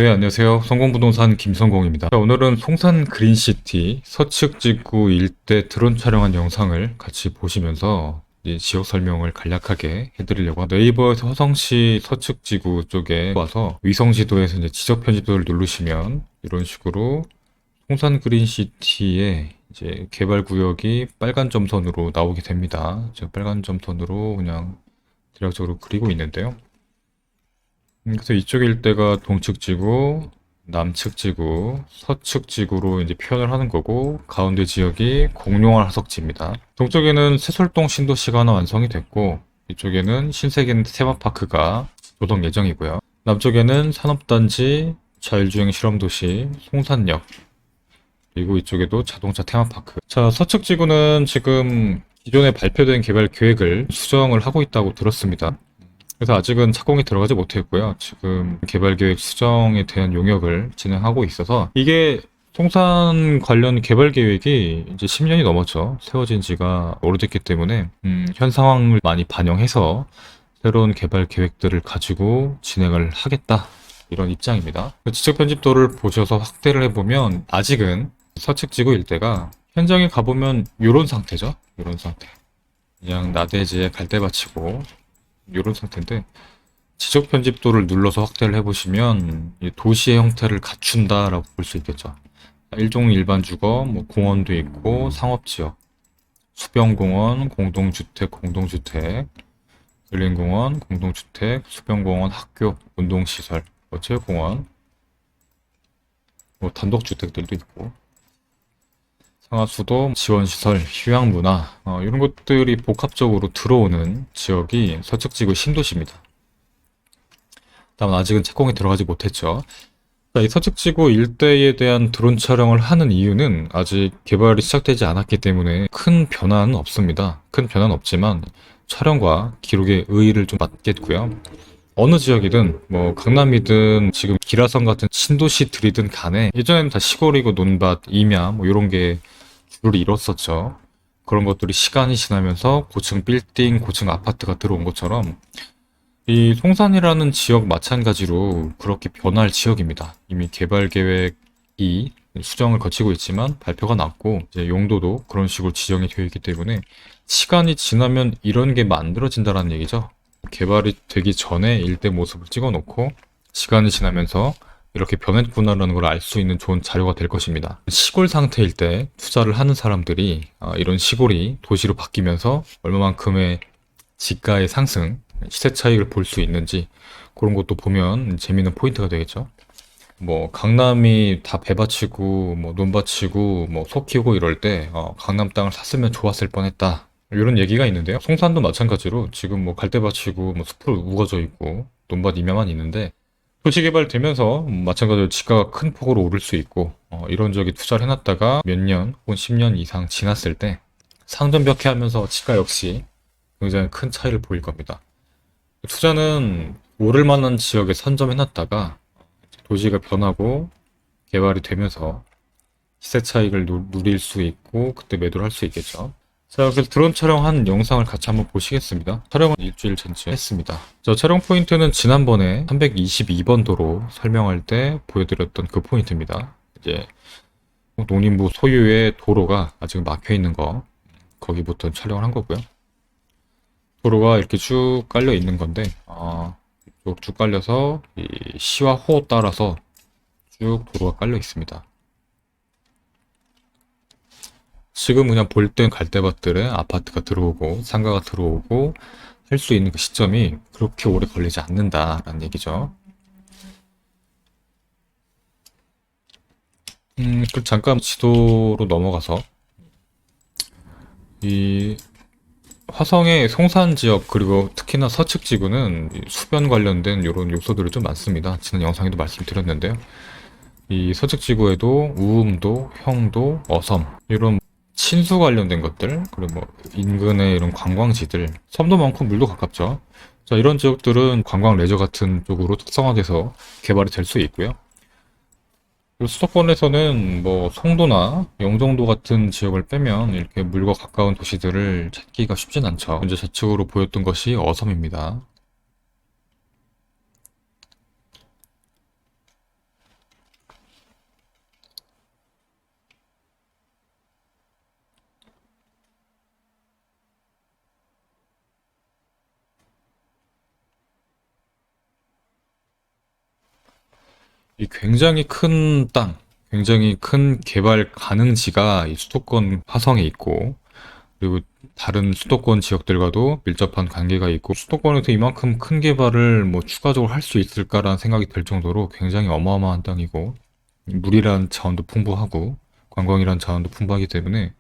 네, 안녕하세요. 성공부동산 김성공입니다. 자, 오늘은 송산 그린시티 서측지구 일대 드론 촬영한 영상을 같이 보시면서 이 지역 설명을 간략하게 해드리려고 합니다. 네이버에서 화성시 서측지구 쪽에 와서 위성지도에서 이제 지적 편집도를 누르시면 이런 식으로 송산 그린시티의 이제 개발 구역이 빨간 점선으로 나오게 됩니다. 제가 빨간 점선으로 그냥 대략적으로 그리고 있는데요. 그래서 이쪽 일대가 동측 지구, 남측 지구, 서측 지구로 이제 표현을 하는 거고, 가운데 지역이 공룡알 하석지입니다. 동쪽에는 새솔동 신도시가 하나 완성이 됐고, 이쪽에는 신세계 테마파크가 조성 예정이고요. 남쪽에는 산업단지, 자율주행 실험도시, 송산역, 그리고 이쪽에도 자동차 테마파크. 자, 서측 지구는 지금 기존에 발표된 개발 계획을 수정을 하고 있다고 들었습니다. 그래서 아직은 착공이 들어가지 못했고요. 지금 개발계획 수정에 대한 용역을 진행하고 있어서 이게 송산 관련 개발 계획이 이제 10년이 넘었죠. 세워진 지가 오래됐기 때문에 현 상황을 많이 반영해서 새로운 개발 계획들을 가지고 진행을 하겠다. 이런 입장입니다. 지적 편집도를 보셔서 확대를 해보면 아직은 서측지구 일대가 현장에 가보면 이런 상태죠. 이런 상태. 그냥 나대지에 갈대밭이고 이런 상태인데 지적 편집도를 눌러서 확대를 해보시면 이 도시의 형태를 갖춘다라고 볼 수 있겠죠. 일종 일반 주거, 뭐 공원도 있고 상업지역, 수변공원, 공동주택, 근린공원, 공동주택, 수변공원, 학교, 운동시설, 체육공원, 뭐 단독주택들도 있고 상하수도, 지원시설, 휴양문화 이런 것들이 복합적으로 들어오는 지역이 서측지구 신도시입니다. 다만 아직은 착공이 들어가지 못했죠. 이 서측지구 일대에 대한 드론 촬영을 하는 이유는 아직 개발이 시작되지 않았기 때문에 큰 변화는 없습니다. 큰 변화는 없지만 촬영과 기록의 의의를 좀 맡겠고요. 어느 지역이든 뭐 강남이든 지금 기라성 같은 신도시들이든 간에 예전에는 다 시골이고 논밭, 임야 뭐 이런 게 주를 이뤘었죠. 그런 것들이 시간이 지나면서 고층 빌딩, 고층 아파트가 들어온 것처럼 이 송산이라는 지역 마찬가지로 그렇게 변할 지역입니다. 이미 개발 계획이 수정을 거치고 있지만 발표가 났고 이제 용도도 그런 식으로 지정이 되어 있기 때문에 시간이 지나면 이런 게 만들어진다는 얘기죠. 개발이 되기 전에 일대 모습을 찍어 놓고 시간이 지나면서 이렇게 변했구나라는 걸 알 수 있는 좋은 자료가 될 것입니다. 시골 상태일 때 투자를 하는 사람들이 이런 시골이 도시로 바뀌면서 얼마만큼의 지가의 상승, 시세 차익을 볼 수 있는지 그런 것도 보면 재미있는 포인트가 되겠죠. 뭐 강남이 다 배밭이고 뭐 논밭이고 뭐 소 키우고 이럴 때 강남 땅을 샀으면 좋았을 뻔했다. 이런 얘기가 있는데요. 송산도 마찬가지로 지금 뭐 갈대밭이고 뭐 숲으로 우거져 있고 논밭 임야만 있는데 도시 개발되면서 마찬가지로 지가가 큰 폭으로 오를 수 있고 이런저기 투자를 해놨다가 몇 년 혹은 10년 이상 지났을 때 상전벽해하면서 지가 역시 굉장히 큰 차이를 보일 겁니다. 투자는 오를 만한 지역에 선점해놨다가 도시가 변하고 개발이 되면서 시세 차익을 누릴 수 있고 그때 매도를 할 수 있겠죠. 자, 그래서 드론 촬영한 영상을 같이 한번 보시겠습니다. 촬영은 일주일 전쯤 했습니다. 저 촬영 포인트는 지난번에 322번 도로 설명할 때 보여드렸던 그 포인트입니다. 이제 농림부 소유의 도로가 아직 막혀 있는 거 거기부터 촬영을 한 거고요. 도로가 이렇게 쭉 깔려 있는 건데 쭉 깔려서 이 시와 호 따라서 쭉 도로가 깔려 있습니다. 지금 그냥 볼 땐 갈대밭들에 아파트가 들어오고 상가가 들어오고 할 수 있는 그 시점이 그렇게 오래 걸리지 않는다라는 얘기죠. 그 잠깐 지도로 넘어가서 이 화성의 송산 지역 그리고 특히나 서측 지구는 수변 관련된 이런 요소들이 좀 많습니다. 지난 영상에도 말씀드렸는데요. 이 서측 지구에도 우음도, 형도, 어섬 이런 친수 관련된 것들 그리고 뭐 인근의 이런 관광지들 섬도 많고 물도 가깝죠. 자, 이런 지역들은 관광 레저 같은 쪽으로 특성화돼서 개발이 될 수 있고요. 그리고 수도권에서는 뭐 송도나 영종도 같은 지역을 빼면 이렇게 물과 가까운 도시들을 찾기가 쉽진 않죠. 현재 좌측으로 보였던 것이 어섬입니다. 이 굉장히 큰 땅, 굉장히 큰 개발 가능지가 이 수도권 화성에 있고, 그리고 다른 수도권 지역들과도 밀접한 관계가 있고, 수도권에서 이만큼 큰 개발을 뭐 추가적으로 할 수 있을까라는 생각이 들 정도로 굉장히 어마어마한 땅이고, 물이란 자원도 풍부하고, 관광이란 자원도 풍부하기 때문에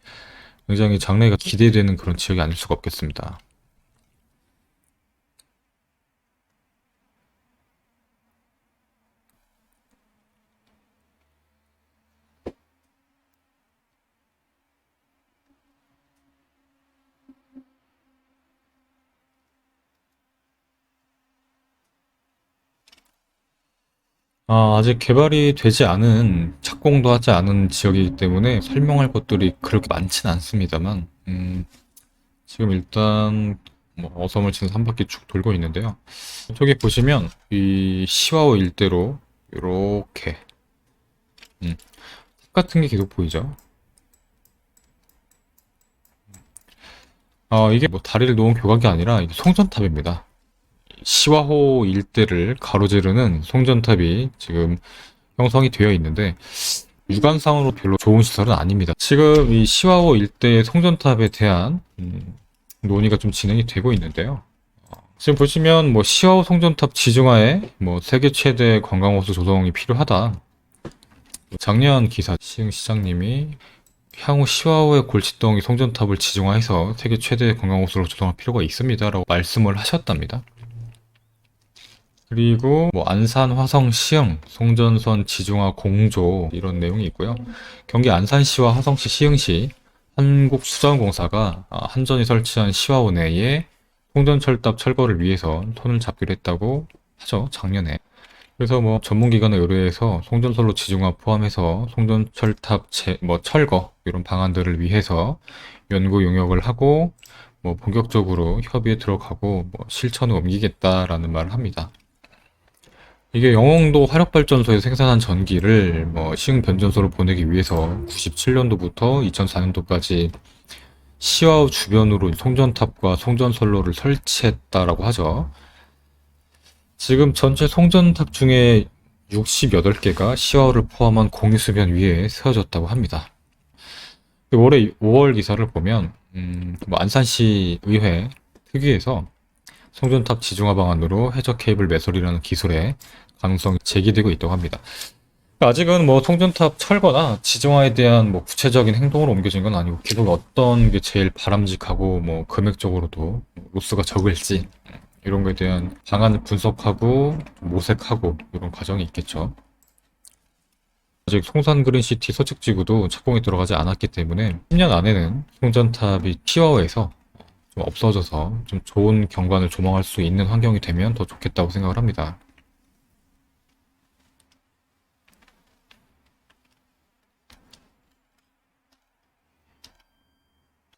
굉장히 장래가 기대되는 그런 지역이 아닐 수가 없겠습니다. 아직 개발이 되지 않은, 착공도 하지 않은 지역이기 때문에 설명할 것들이 그렇게 많진 않습니다만, 지금 일단 뭐 어섬을 지나서 한 바퀴 쭉 돌고 있는데요. 이쪽에 보시면 이 시와오 일대로 이렇게 탑 같은 게 계속 보이죠. 이게 뭐 다리를 놓은 교각이 아니라 이게 송전탑입니다. 시와호 일대를 가로지르는 송전탑이 지금 형성이 되어 있는데 육안상으로 별로 좋은 시설은 아닙니다. 지금 이 시와호 일대의 송전탑에 대한 논의가 좀 진행이 되고 있는데요. 지금 보시면 뭐 시와호 송전탑 지중화에 뭐 세계 최대 관광호수 조성이 필요하다. 작년 기사 시흥 시장님이 향후 시와호의 골칫덩이 송전탑을 지중화해서 세계 최대 관광호수로 조성할 필요가 있습니다라고 말씀을 하셨답니다. 그리고 뭐 안산, 화성, 시흥, 송전선 지중화 공조 이런 내용이 있고요. 경기 안산시와 화성시, 시흥시 한국수자원공사가 한전이 설치한 시와호 내에 송전철탑 철거를 위해서 손을 잡기로 했다고 하죠, 작년에. 그래서 뭐 전문기관에 의뢰해서 송전선로 지중화 포함해서 송전철탑 철거 이런 방안들을 위해서 연구 용역을 하고 뭐 본격적으로 협의에 들어가고 뭐 실천을 옮기겠다라는 말을 합니다. 이게 영흥도 화력발전소에서 생산한 전기를 뭐 시흥 변전소로 보내기 위해서 97년도부터 2004년도까지 시와우 주변으로 송전탑과 송전선로를 설치했다라고 하죠. 지금 전체 송전탑 중에 68개가 시와우를 포함한 공유수변 위에 세워졌다고 합니다. 올해 5월 기사를 보면 뭐 안산시 의회 특위에서 송전탑 지중화 방안으로 해저 케이블 매설이라는 기술의 가능성이 제기되고 있다고 합니다. 아직은 뭐 송전탑 철거나 지중화에 대한 뭐 구체적인 행동으로 옮겨진 건 아니고 계속 어떤 게 제일 바람직하고 뭐 금액적으로도 로스가 적을지 이런 거에 대한 방안을 분석하고 모색하고 이런 과정이 있겠죠. 아직 송산 그린시티 서측지구도 착공에 들어가지 않았기 때문에 10년 안에는 송전탑이 시와호에서 좀 없어져서 좀 좋은 경관을 조망할 수 있는 환경이 되면 더 좋겠다고 생각을 합니다.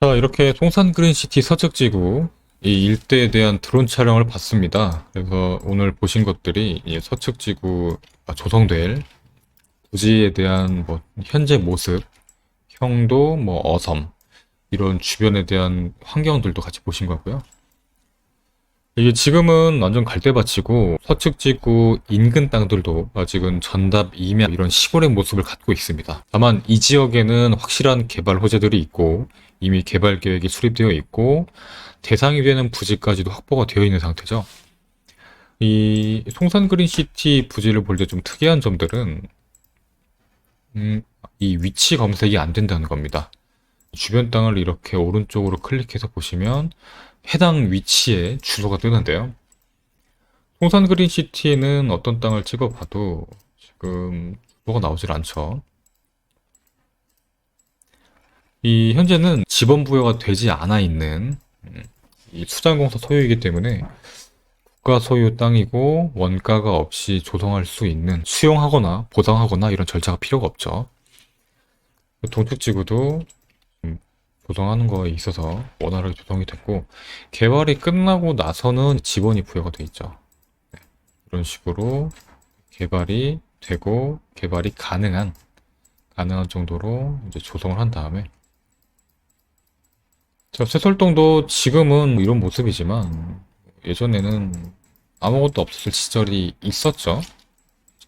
자, 이렇게 송산 그린시티 서측지구 이 일대에 대한 드론 촬영을 봤습니다. 그래서 오늘 보신 것들이 이 서측지구 조성될 부지에 대한 뭐 현재 모습, 형도, 뭐 어섬 이런 주변에 대한 환경들도 같이 보신 거고요. 이게 지금은 완전 갈대밭이고 서측지구 인근 땅들도 아직은 전답, 임야 이런 시골의 모습을 갖고 있습니다. 다만 이 지역에는 확실한 개발 호재들이 있고 이미 개발 계획이 수립되어 있고 대상이 되는 부지까지도 확보가 되어 있는 상태죠. 이 송산 그린시티 부지를 볼 때 좀 특이한 점들은 이 위치 검색이 안 된다는 겁니다. 주변 땅을 이렇게 오른쪽으로 클릭해서 보시면 해당 위치에 주소가 뜨는데요. 송산 그린시티는 어떤 땅을 찍어봐도 지금 주소가 나오질 않죠. 이 현재는 지번 부여가 되지 않아 있는 이 수자공사 소유이기 때문에 국가 소유 땅이고 원가가 없이 조성할 수 있는 수용하거나 보상하거나 이런 절차가 필요가 없죠. 동축지구도 조성하는 거에 있어서 원활하게 조성이 됐고 개발이 끝나고 나서는 지번이 부여가 돼 있죠. 네, 이런 식으로 개발이 되고 개발이 가능한 정도로 이제 조성을 한 다음에 자, 새솔동도 지금은 이런 모습이지만 예전에는 아무것도 없었을 시절이 있었죠.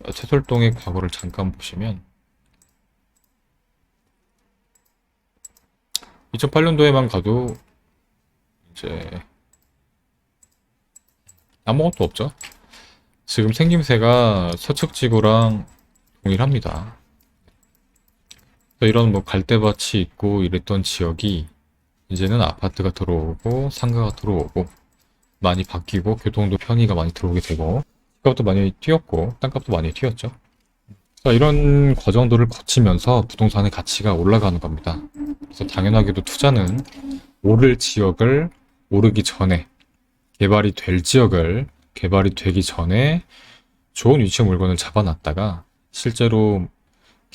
자, 채솔동의 과거를 잠깐 보시면 2008년도에만 가도 이제 아무것도 없죠. 지금 생김새가 서측지구랑 동일합니다. 이런 뭐 갈대밭이 있고 이랬던 지역이 이제는 아파트가 들어오고 상가가 들어오고 많이 바뀌고 교통도 편의가 많이 들어오게 되고 집값도 많이 뛰었고 땅값도 많이 뛰었죠. 자, 이런 과정들을 거치면서 부동산의 가치가 올라가는 겁니다. 그래서 당연하게도 투자는 오를 지역을 오르기 전에 개발이 될 지역을 개발이 되기 전에 좋은 위치의 물건을 잡아놨다가 실제로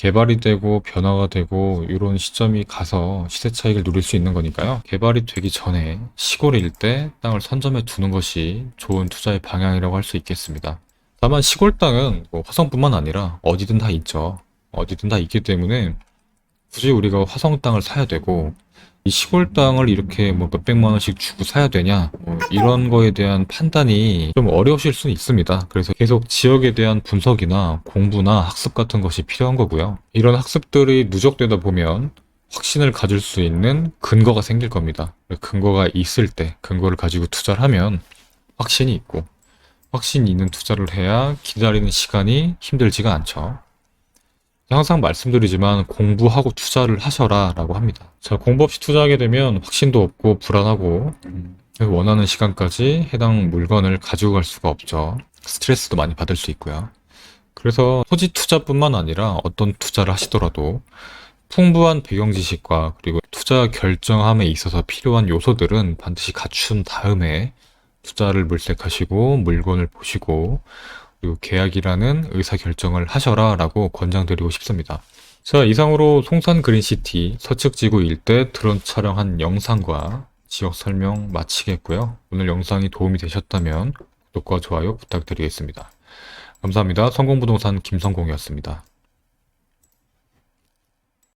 개발이 되고 변화가 되고 이런 시점이 가서 시세 차익을 누릴 수 있는 거니까요. 개발이 되기 전에 시골일 때 땅을 선점해 두는 것이 좋은 투자의 방향이라고 할 수 있겠습니다. 다만 시골 땅은 뭐 화성뿐만 아니라 어디든 다 있죠. 어디든 다 있기 때문에 굳이 우리가 화성 땅을 사야 되고 이 시골 땅을 이렇게 뭐 몇백만 원씩 주고 사야 되냐 뭐 이런 거에 대한 판단이 좀 어려우실 수는 있습니다. 그래서 계속 지역에 대한 분석이나 공부나 학습 같은 것이 필요한 거고요. 이런 학습들이 누적되다 보면 확신을 가질 수 있는 근거가 생길 겁니다. 근거가 있을 때 근거를 가지고 투자를 하면 확신이 있고 확신이 있는 투자를 해야 기다리는 시간이 힘들지가 않죠. 항상 말씀드리지만 공부하고 투자를 하셔라 라고 합니다. 자, 공부 없이 투자하게 되면 확신도 없고 불안하고 원하는 시간까지 해당 물건을 가지고 갈 수가 없죠. 스트레스도 많이 받을 수 있고요. 그래서 토지 투자뿐만 아니라 어떤 투자를 하시더라도 풍부한 배경 지식과 그리고 투자 결정함에 있어서 필요한 요소들은 반드시 갖춘 다음에 투자를 물색하시고 물건을 보시고 그리고 계약이라는 의사결정을 하셔라 라고 권장드리고 싶습니다. 자, 이상으로 송산 그린시티 서측지구 일대 드론 촬영한 영상과 지역 설명 마치겠고요. 오늘 영상이 도움이 되셨다면 구독과 좋아요 부탁드리겠습니다. 감사합니다. 성공부동산 김성공이었습니다.